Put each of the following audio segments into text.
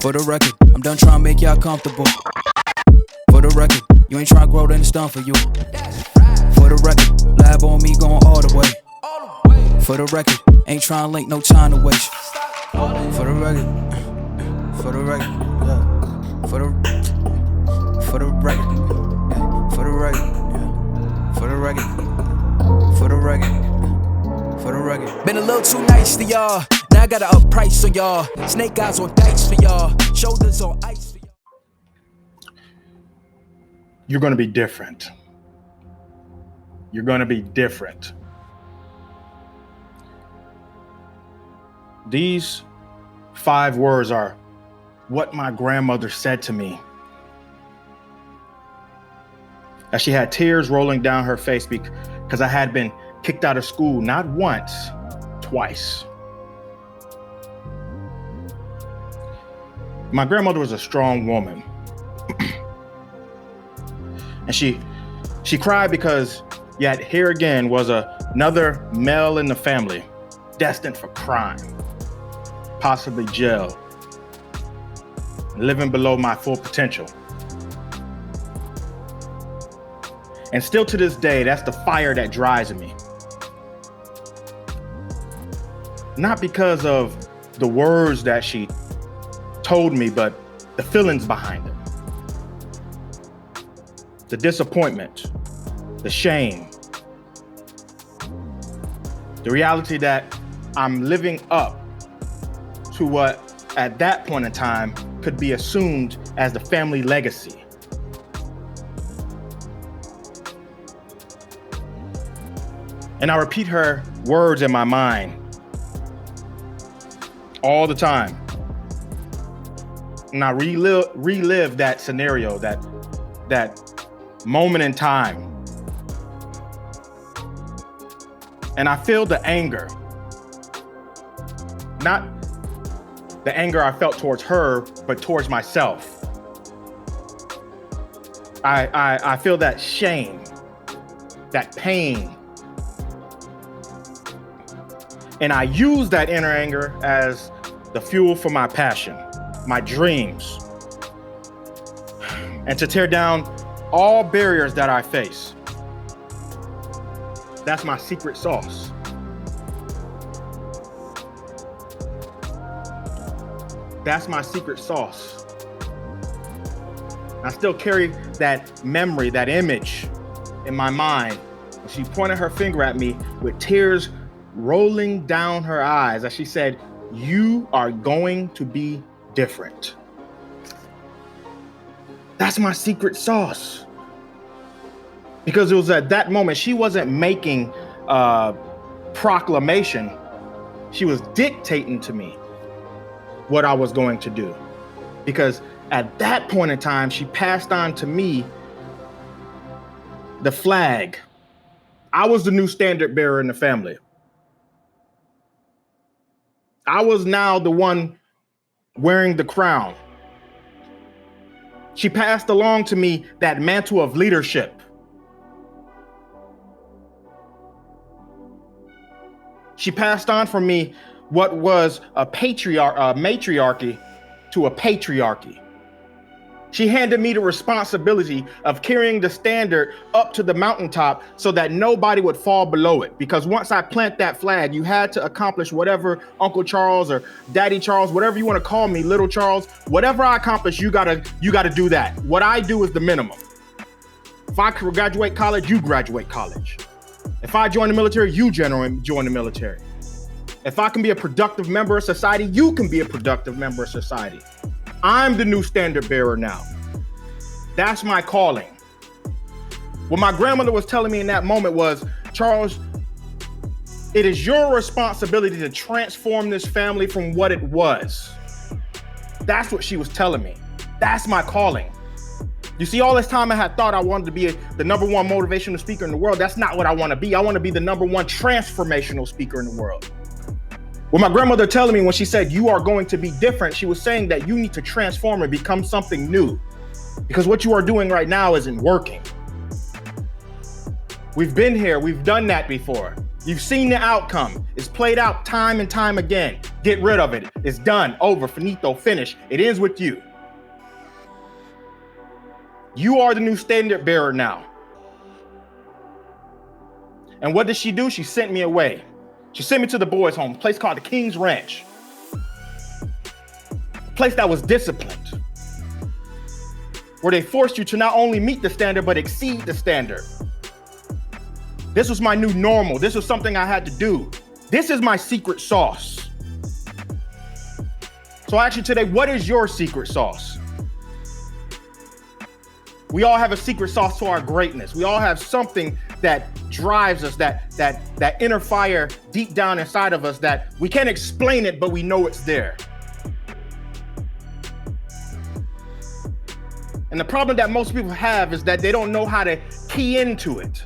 For the record, I'm done trying to make y'all comfortable. For the record, you ain't trying to grow, then it's done for you. For the record, lab on me going all the way. For the record, ain't trying to link, no time to waste. For the record, for the record, yeah. For the record, for the record, yeah. For the record, for the record, for the record. Been a little too nice to y'all. Now I gotta up price on y'all. Snake eyes on dice for y'all. Shoulders on ice for y'all. You're going to be different. You're going to be different. These 5 words are what my grandmother said to me as she had tears rolling down her face because I had been kicked out of school not once, twice. My grandmother was a strong woman. And she cried because yet here again was another male in the family destined for crime, possibly jail, living below my full potential. And still to this day, that's the fire that drives me. Not because of the words that she told me, but the feelings behind it. The disappointment, the shame, the reality that I'm living up to what at that point in time could be assumed as the family legacy. And I repeat her words in my mind all the time. And I relive that scenario, that moment in time. And I feel the anger. Not the anger I felt towards her, but towards myself. I feel that shame, that pain. And I use that inner anger as the fuel for my passion, my dreams, and to tear down all barriers that I face. That's my secret sauce. That's my secret sauce. I still carry that memory, that image in my mind. She pointed her finger at me with tears rolling down her eyes as she said, "You are going to be different." That's my secret sauce. Because it was at that moment, she wasn't making a proclamation. She was dictating to me what I was going to do. Because at that point in time, she passed on to me the flag. I was the new standard bearer in the family. I was now the one wearing the crown. She passed along to me that mantle of leadership. She passed on from me what was a matriarchy to a patriarchy. She handed me the responsibility of carrying the standard up to the mountaintop so that nobody would fall below it. Because once I plant that flag, you had to accomplish whatever Uncle Charles or Daddy Charles, whatever you want to call me, Little Charles, whatever I accomplish, you gotta do that. What I do is the minimum. If I graduate college, you graduate college. If I join the military, you join the military. If I can be a productive member of society, you can be a productive member of society. I'm the new standard bearer now. That's my calling. What my grandmother was telling me in that moment was, Charles, it is your responsibility to transform this family from what it was. That's what she was telling me. That's my calling. You see, all this time I had thought I wanted to be the number 1 motivational speaker in the world. That's not what I want to be. I want to be the number 1 transformational speaker in the world. What my grandmother telling me when she said, you are going to be different, she was saying that you need to transform and become something new. Because what you are doing right now isn't working. We've been here. We've done that before. You've seen the outcome. It's played out time and time again. Get rid of it. It's done, over, finito, finished. It ends with you. You are the new standard bearer now. And what did she do? She sent me away. She sent me to the boys' home, a place called the King's Ranch. A place that was disciplined, where they forced you to not only meet the standard, but exceed the standard. This was my new normal. This was something I had to do. This is my secret sauce. So actually today, what is your secret sauce? We all have a secret sauce to our greatness. We all have something that drives us, that inner fire deep down inside of us that we can't explain it, but we know it's there. And the problem that most people have is that they don't know how to key into it.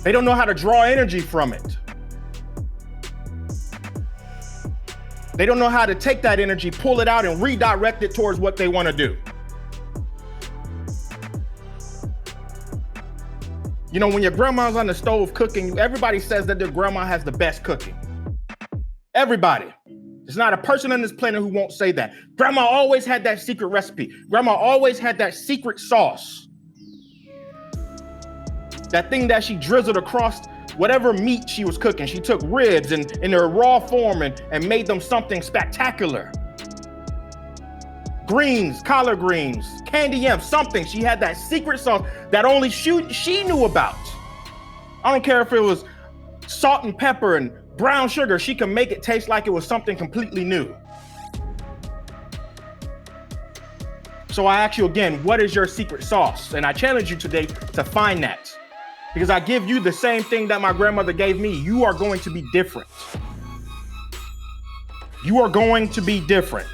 They don't know how to draw energy from it. They don't know how to take that energy, pull it out, and redirect it towards what they want to do. You know, when your grandma's on the stove cooking, everybody says that their grandma has the best cooking. Everybody. There's not a person on this planet who won't say that. Grandma always had that secret recipe. Grandma always had that secret sauce. That thing that she drizzled across whatever meat she was cooking. She took ribs and in their raw form and made them something spectacular. Greens, collard greens, candy yams, something. She had that secret sauce that only she knew about. I don't care if it was salt and pepper and brown sugar. She can make it taste like it was something completely new. So I ask you again, what is your secret sauce? And I challenge you today to find that. Because I give you the same thing that my grandmother gave me. You are going to be different. You are going to be different.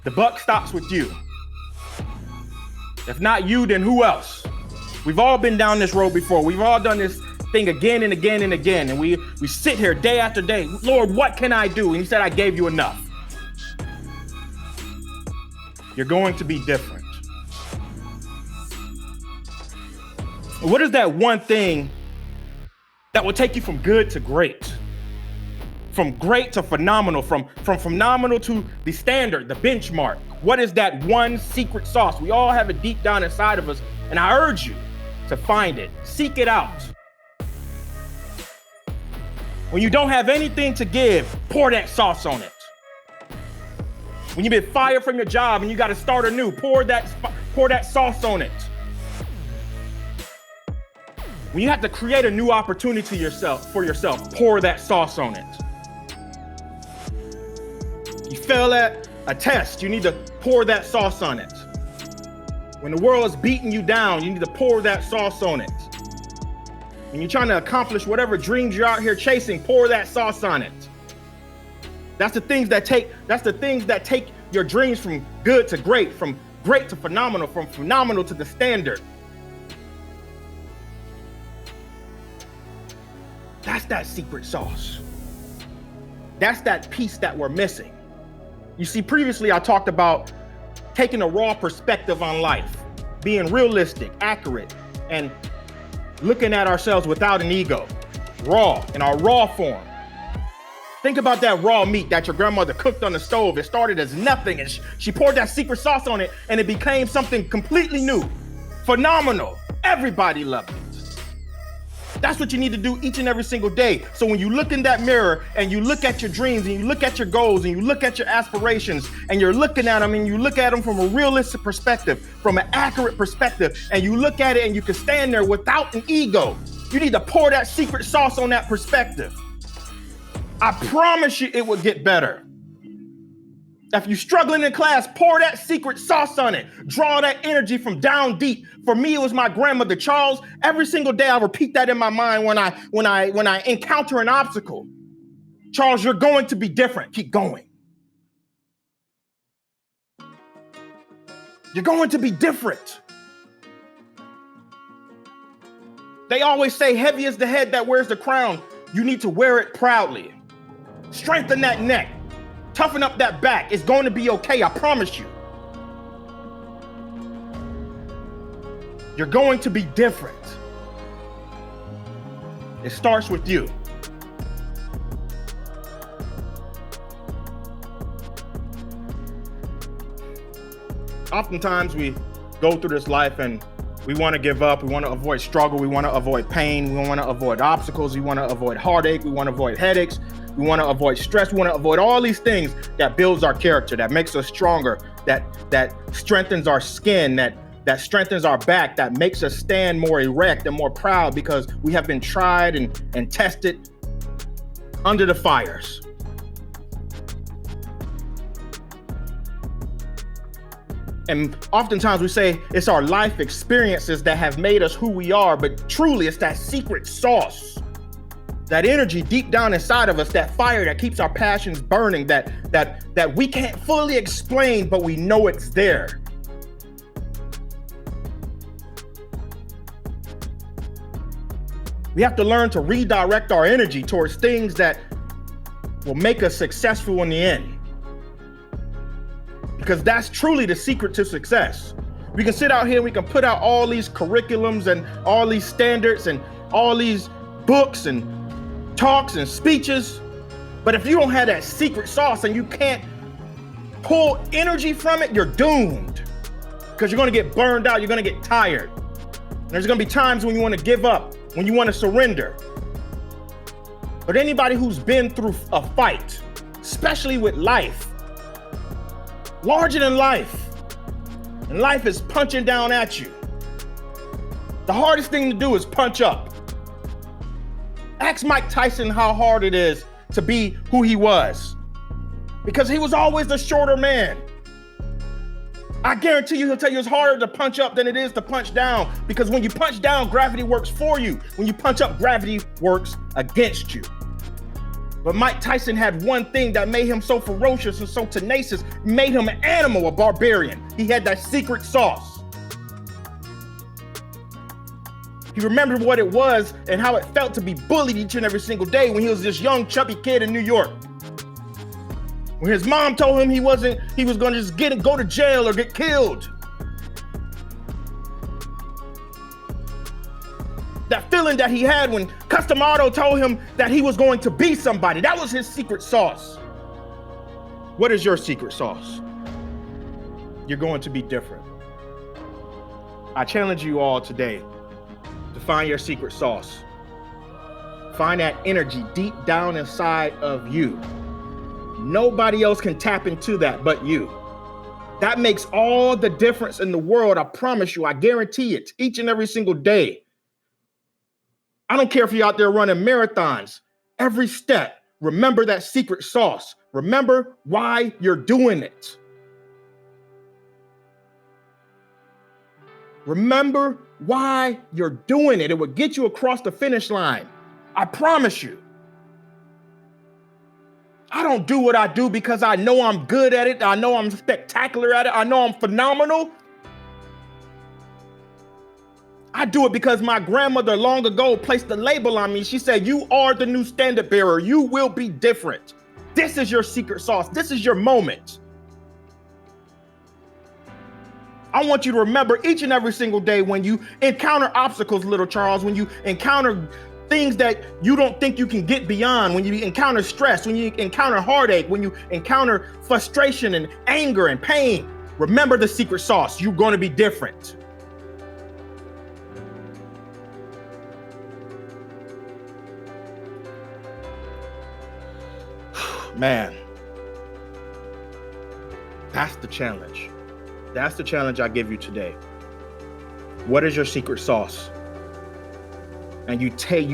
The buck stops with you. If not you, then who else? We've all been down this road before. We've all done this thing again and again and again. And we sit here day after day. Lord, what can I do? And he said, I gave you enough. You're going to be different. What is that one thing that will take you from good to great? From great to phenomenal, from phenomenal to the standard, the benchmark. What is that one secret sauce? We all have it deep down inside of us, and I urge you to find it. Seek it out. When you don't have anything to give, pour that sauce on it. When you've been fired from your job and you got to start anew, pour that sauce on it. When you have to create a new opportunity for yourself, pour that sauce on it. You fail at a test, you need to pour that sauce on it. When the world is beating you down, you need to pour that sauce on it. When you're trying to accomplish whatever dreams you're out here chasing, pour that sauce on it. That's the things that take your dreams from good to great, from great to phenomenal, from phenomenal to the standard. That's that secret sauce. That's that piece that we're missing. You see, previously I talked about taking a raw perspective on life, being realistic, accurate, and looking at ourselves without an ego, raw, in our raw form. Think about that raw meat that your grandmother cooked on the stove. It started as nothing, and she poured that secret sauce on it, and it became something completely new, phenomenal. Everybody loved it. That's what you need to do each and every single day. So when you look in that mirror and you look at your dreams and you look at your goals and you look at your aspirations and you're looking at them and you look at them from a realistic perspective, from an accurate perspective, and you look at it and you can stand there without an ego. You need to pour that secret sauce on that perspective. I promise you it will get better. If you're struggling in class, pour that secret sauce on it. Draw that energy from down deep. For me, it was my grandmother, Charles. Every single day, I repeat that in my mind when I encounter an obstacle. Charles, you're going to be different. Keep going. You're going to be different. They always say, heavy is the head that wears the crown. You need to wear it proudly. Strengthen that neck. Toughen up that back. It's going to be okay. I promise you. You're going to be different. It starts with you. Oftentimes we go through this life and we want to give up. We want to avoid struggle. We want to avoid pain. We want to avoid obstacles. We want to avoid heartache. We want to avoid headaches. We want to avoid stress. We want to avoid all these things that builds our character, that makes us stronger, that strengthens our skin, that strengthens our back, that makes us stand more erect and more proud because we have been tried and tested under the fires. And oftentimes we say it's our life experiences that have made us who we are, but truly it's that secret sauce, that energy deep down inside of us, that fire that keeps our passions burning, that we can't fully explain, but we know it's there. We have to learn to redirect our energy towards things that will make us successful in the end. Because that's truly the secret to success. We can sit out here and we can put out all these curriculums and all these standards and all these books and talks and speeches. But if you don't have that secret sauce and you can't pull energy from it, you're doomed. Because you're going to get burned out. You're going to get tired. And there's going to be times when you want to give up, when you want to surrender. But anybody who's been through a fight, especially with life, larger than life, and life is punching down at you, the hardest thing to do is punch up. Ask Mike Tyson how hard it is to be who he was, because he was always the shorter man. I guarantee you he'll tell you it's harder to punch up than it is to punch down, because when you punch down, gravity works for you. When you punch up, gravity works against you. But Mike Tyson had one thing that made him so ferocious and so tenacious, made him an animal, a barbarian. He had that secret sauce. He remembered what it was and how it felt to be bullied each and every single day when he was this young, chubby kid in New York. When his mom told him he was going to just go to jail or get killed. That feeling that he had when Custom Auto told him that he was going to be somebody. That was his secret sauce. What is your secret sauce? You're going to be different. I challenge you all today to find your secret sauce. Find that energy deep down inside of you. Nobody else can tap into that but you. That makes all the difference in the world. I promise you, I guarantee it, each and every single day. I don't care if you're out there running marathons. Every step, remember that secret sauce. Remember why you're doing it. Remember why you're doing it. It will get you across the finish line. I promise you. I don't do what I do because I know I'm good at it. I know I'm spectacular at it. I know I'm phenomenal. I do it because my grandmother long ago placed the label on me. She said, you are the new standard bearer. You will be different. This is your secret sauce. This is your moment. I want you to remember each and every single day when you encounter obstacles, little Charles, when you encounter things that you don't think you can get beyond, when you encounter stress, when you encounter heartache, when you encounter frustration and anger and pain, remember the secret sauce. You're going to be different. Man, that's the challenge. That's the challenge I give you today. What is your secret sauce? And you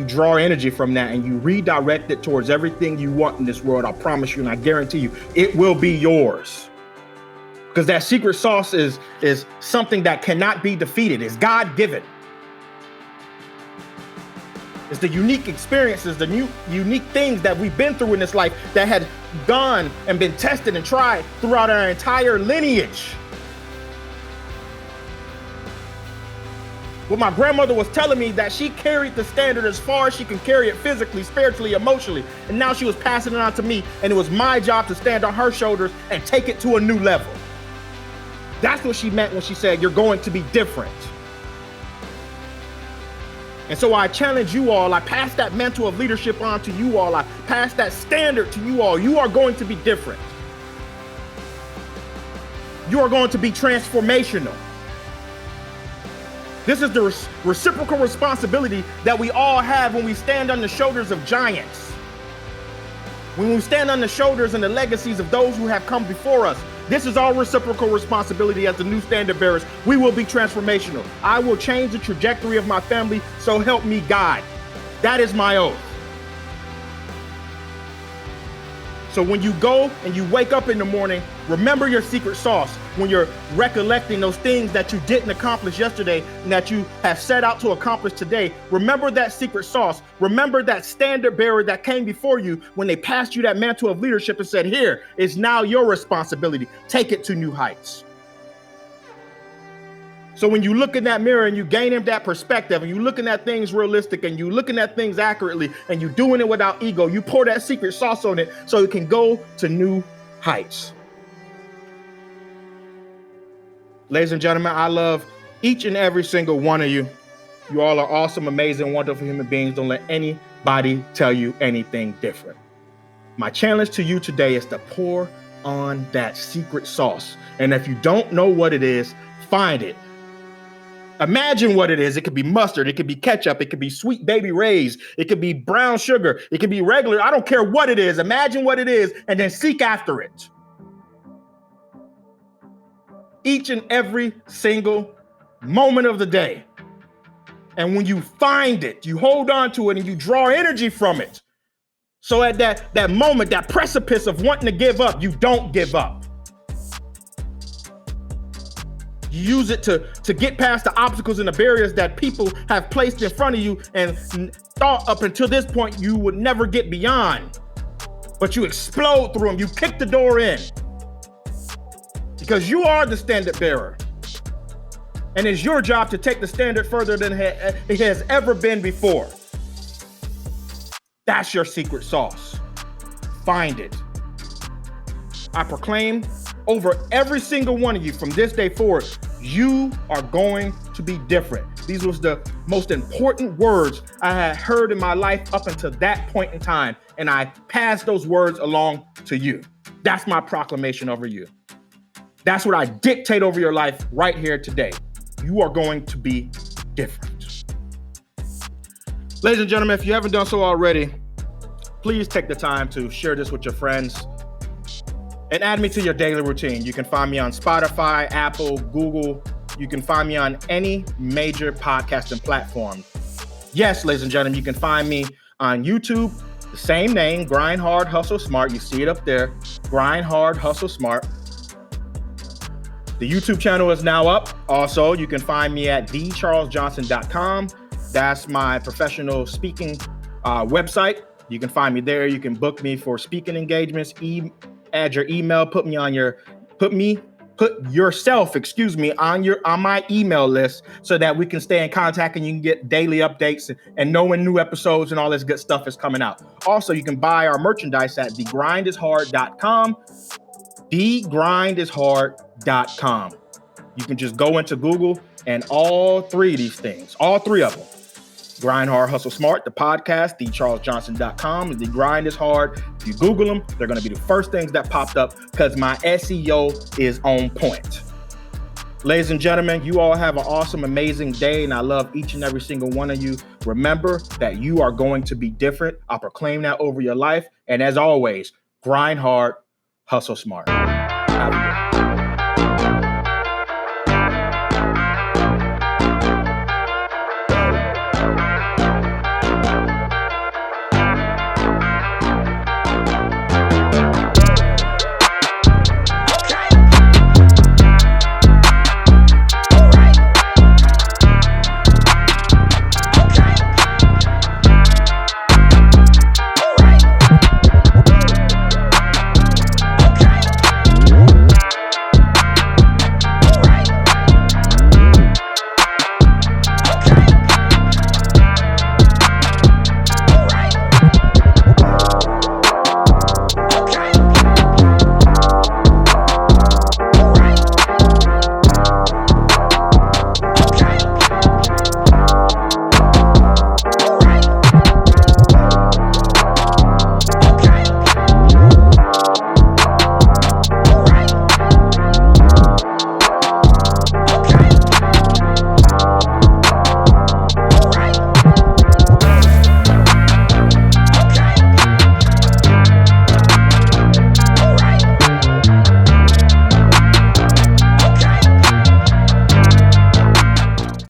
draw energy from that and you redirect it towards everything you want in this world. I promise you, and I guarantee you, it will be yours. Because that secret sauce is something that cannot be defeated. It's God-given. It's the unique experiences, the unique things that we've been through in this life that had gone and been tested and tried throughout our entire lineage. What my grandmother was telling me, that she carried the standard as far as she can carry it physically, spiritually, emotionally. And now she was passing it on to me, and it was my job to stand on her shoulders and take it to a new level. That's what she meant when she said, you're going to be different. And so I challenge you all. I pass that mantle of leadership on to you all. I pass that standard to you all. You are going to be different. You are going to be transformational. This is the reciprocal responsibility that we all have when we stand on the shoulders of giants. When we stand on the shoulders and the legacies of those who have come before us. This is our reciprocal responsibility as the new standard bearers. We will be transformational. I will change the trajectory of my family, so help me God. That is my oath. So when you go and you wake up in the morning, remember your secret sauce. When you're recollecting those things that you didn't accomplish yesterday and that you have set out to accomplish today, remember that secret sauce. Remember that standard bearer that came before you when they passed you that mantle of leadership and said, here, it's now your responsibility. Take it to new heights. So when you look in that mirror and you gain that perspective and you looking at things realistic and you looking at things accurately and you doing it without ego, you pour that secret sauce on it so it can go to new heights. Ladies and gentlemen, I love each and every single one of you. You all are awesome, amazing, wonderful human beings. Don't let anybody tell you anything different. My challenge to you today is to pour on that secret sauce. And if you don't know what it is, find it. Imagine what it is. It could be mustard. It could be ketchup. It could be Sweet Baby Ray's. It could be brown sugar. It could be regular. I don't care what it is. Imagine what it is and then seek after it. Each and every single moment of the day. And when you find it, you hold on to it and you draw energy from it. So at that moment, that precipice of wanting to give up, you don't give up. You use it to get past the obstacles and the barriers that people have placed in front of you and thought up until this point you would never get beyond. But you explode through them. You kick the door in. Because you are the standard bearer. And it's your job to take the standard further than it has ever been before. That's your secret sauce. Find it. I proclaim over every single one of you from this day forward, you are going to be different. These was the most important words I had heard in my life up until that point in time. And I passed those words along to you. That's my proclamation over you. That's what I dictate over your life right here today. You are going to be different. Ladies and gentlemen, if you haven't done so already, please take the time to share this with your friends and add me to your daily routine. You can find me on Spotify, Apple, Google. You can find me on any major podcasting platform. Yes, ladies and gentlemen, you can find me on YouTube, the same name, Grind Hard, Hustle Smart. You see it up there, Grind Hard, Hustle Smart. The YouTube channel is now up. Also, you can find me at thecharlesjohnson.com. That's my professional speaking website. You can find me there. You can book me for speaking engagements. Add your email. Put yourself on my email list so that we can stay in contact and you can get daily updates and know when new episodes and all this good stuff is coming out. Also, you can buy our merchandise at thegrindishard.com. thegrindishard.com. You can just go into Google and all three of them, Grind Hard, Hustle Smart, the podcast, thecharlesjohnson.com, and The Grind is Hard. If you Google them, they're going to be the first things that popped up because my SEO is on point. Ladies and gentlemen, you all have an awesome, amazing day, and I love each and every single one of you. Remember that you are going to be different. I proclaim that over your life. And as always, grind hard, hustle smart.